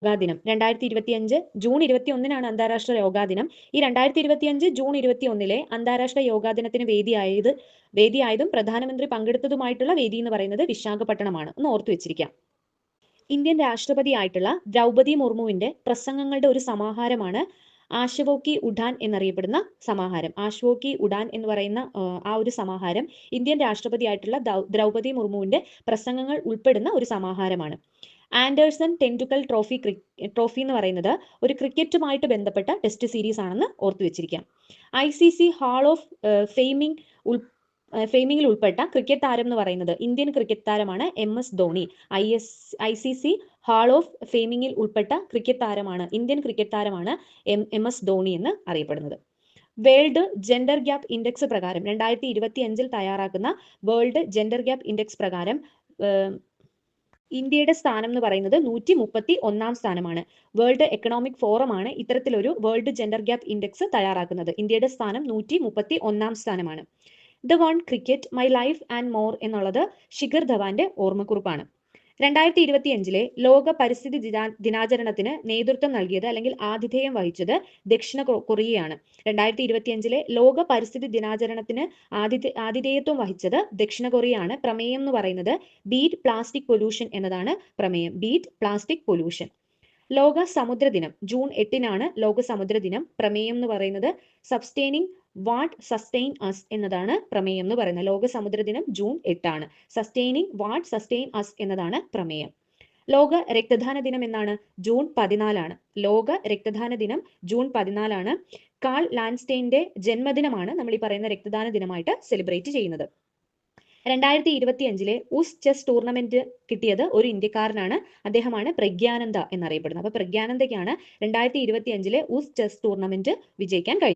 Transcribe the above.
യോഗാ ദിനം 2025 ജൂൺ 21 അന്താരാഷ്ട്ര യോഗാ ദിനം. ഈ 2025 ജൂൺ 21 അന്താരാഷ്ട്ര യോഗാ ദിനത്തിന് വേദിയായതും പ്രധാനമന്ത്രി പങ്കെടുത്തതുമായിട്ടുള്ള വേദി എന്ന് പറയുന്നത് വിശാഖപട്ടണമാണ്. ഒന്ന് ഓർത്തു വെച്ചിരിക്കാം. ഇന്ത്യൻ രാഷ്ട്രപതിയായിട്ടുള്ള ദ്രൗപദി മുർമുവിന്റെ പ്രസംഗങ്ങളുടെ ഒരു സമാഹാരമാണ് ആശവോ കി ഉഡാൻ എന്നറിയപ്പെടുന്ന സമാഹാരം. ആശവോ കി ഉഡാൻ എന്ന് പറയുന്ന ആ ഒരു സമാഹാരം ഇന്ത്യൻ രാഷ്ട്രപതിയായിട്ടുള്ള ദ്രൗപദി മുർമുവിന്റെ പ്രസംഗങ്ങൾ ഉൾപ്പെടുന്ന ഒരു സമാഹാരമാണ്. ആൻഡേഴ്സൺ ടെൻഡുക്കൽ ട്രോഫി എന്ന് പറയുന്നത് ഒരു ക്രിക്കറ്റുമായിട്ട് ബന്ധപ്പെട്ട ടെസ്റ്റ് സീരീസ് ആണെന്ന് ഓർത്തു വെച്ചിരിക്കാം. ICC ഹാൾ ഓഫ് ഫെയിമിംഗിൽ ഉൾപ്പെട്ട ക്രിക്കറ്റ് താരം എന്ന് പറയുന്നത് ഇന്ത്യൻ ക്രിക്കറ്റ് താരമാണ് MS Dhoni. ICC hall of ഫെയിമിംഗിൽ ഉൾപ്പെട്ട ക്രിക്കറ്റ് താരമാണ് ഇന്ത്യൻ ക്രിക്കറ്റ് താരമാണ് MS ധോണി എന്ന് അറിയപ്പെടുന്നത്. വേൾഡ് ജെൻഡർ ഗ്യാപ്പ് ഇൻഡെക്സ് പ്രകാരം 2025 തയ്യാറാക്കുന്ന വേൾഡ് ജെൻഡർ ഗ്യാപ്പ് ഇൻഡെക്സ് പ്രകാരം ഇന്ത്യയുടെ സ്ഥാനം എന്ന് പറയുന്നത് 131 സ്ഥാനമാണ്. വേൾഡ് എക്കണോമിക് ഫോറം ആണ് ഇത്തരത്തിലൊരു വേൾഡ് ജെൻഡർ ഗ്യാപ്പ് ഇൻഡെക്സ് തയ്യാറാക്കുന്നത്. ഇന്ത്യയുടെ സ്ഥാനം 131 സ്ഥാനമാണ്. The one cricket my life and more എന്നുള്ളത് ശിഖർ ധവാന്റെ ഓർമ്മക്കുറിപ്പാണ്. 2025 ലോക പരിസ്ഥിതി ദിനാചരണത്തിന് നേതൃത്വം നൽകിയത് അല്ലെങ്കിൽ ആതിഥേയം വഹിച്ചത് ദക്ഷിണ കൊറിയയാണ്. 2025 ലോക പരിസ്ഥിതി ദിനാചരണത്തിന് ആതിഥേയത്വം വഹിച്ചത് ദക്ഷിണ കൊറിയയാണ്. പ്രമേയം എന്ന് പറയുന്നത് ബീറ്റ് പ്ലാസ്റ്റിക് പൊല്യൂഷൻ എന്നതാണ് പ്രമേയം. Beat plastic pollution. ലോക സമുദ്ര ദിനം ജൂൺ 8 ലോക സമുദ്ര ദിനം. പ്രമേയം എന്ന് പറയുന്നത് സബ്സ്റ്റെയിനിങ് വാട്ട് സസ്റ്റെയിൻ അസ് എന്നതാണ് പ്രമേയം എന്ന് പറയുന്നത്. ലോക സമുദ്ര ദിനം June 8. Sustaining what sustain us എന്നതാണ് പ്രമേയം. ലോക രക്തദാന ദിനം എന്നാണ്? ജൂൺ 14. ലോക രക്തദാന ദിനം ജൂൺ 14. കാൾ ലാൻഡ്സ്റ്റൈന്റെ ജന്മദിനമാണ് നമ്മൾ ഈ പറയുന്ന രക്തദാന ദിനമായിട്ട് സെലിബ്രേറ്റ് ചെയ്യുന്നത്. 2025 ഉസ് ചെസ് ടൂർണമെന്റ് കിട്ടിയത് ഒരു ഇന്ത്യക്കാരനാണ്. അദ്ദേഹമാണ് പ്രഗ്യാനന്ദ എന്നറിയപ്പെടുന്നത്. അപ്പൊ പ്രഗ്യാനന്ദയ്ക്കാണ് 2025 ഉസ് ചെസ് ടൂർണമെന്റ് വിജയിക്കാൻ കഴിഞ്ഞത്.